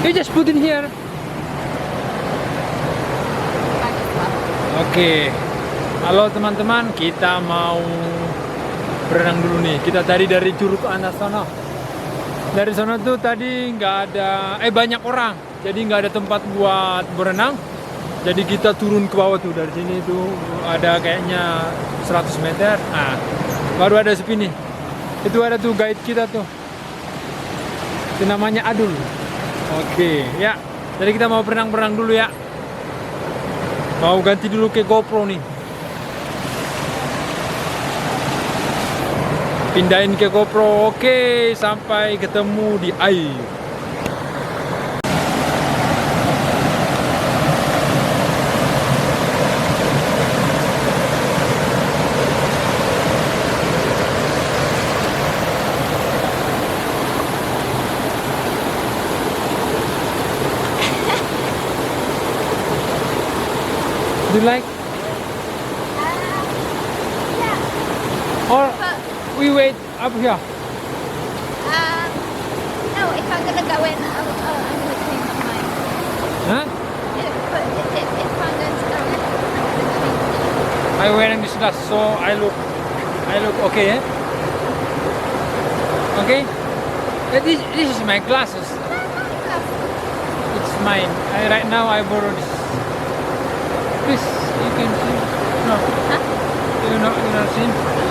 You just put in here. Oke. Halo teman-teman, kita mau berenang dulu nih. Kita tadi dari Curug ke atas sana. Dari sana tuh tadi nggak ada, banyak orang. Jadi nggak ada tempat buat berenang. Jadi kita turun ke bawah tuh, dari sini tuh ada kayaknya 100 meter. Nah, baru ada sepi nih. Itu ada tuh guide kita tuh. Itu namanya Adul. Oke, ya. Jadi kita mau berenang-berenang dulu ya. Mau ganti dulu ke GoPro nih. Pindahin ke GoPro. Oke, sampai ketemu di air. Do you like? Yeah. Or But we wait up here? no, if I'm gonna go in, I'm gonna change my mind. Huh? But if I'm going to go in, I'm gonna I wearing this dress, so I look okay, eh? Okay? This is my glasses. It's mine. Right now I borrow this. Please, you can see. No. Huh? You not see?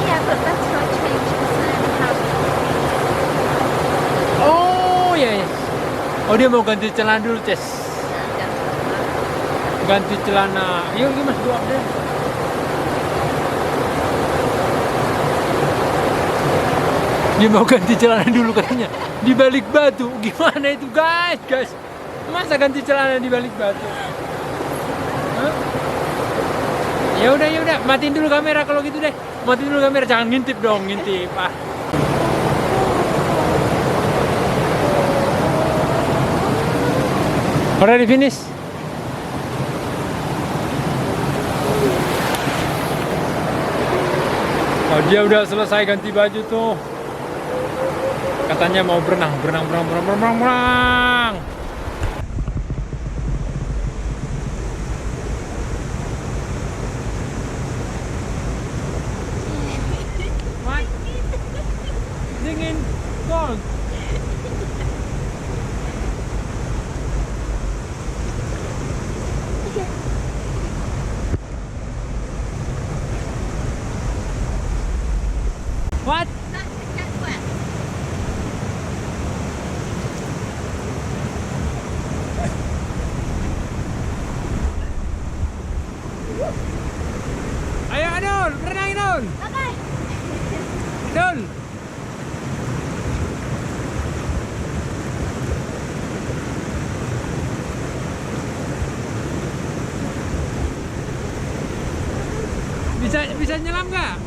Yeah, but better I change because I have a house. Oh ya, yes. Oh dia mau ganti celana dulu, Ces. Ganti celana. Yuk mas dua deh. Dia mau ganti celana dulu katanya. Di balik batu. Gimana itu guys? Masa ganti celana di balik batu? Hah? Ya udah, matiin dulu kamera kalau gitu deh. Matiin dulu kamera, jangan ngintip dong, ngintip. Ah. Already finish? Oh, dia udah selesai ganti baju tuh. Katanya mau berenang. What? Dingin, cold. What? That gets wet. Ayo Adul, berenang Adul. Okay. Adul. Bisa nyelam nggak?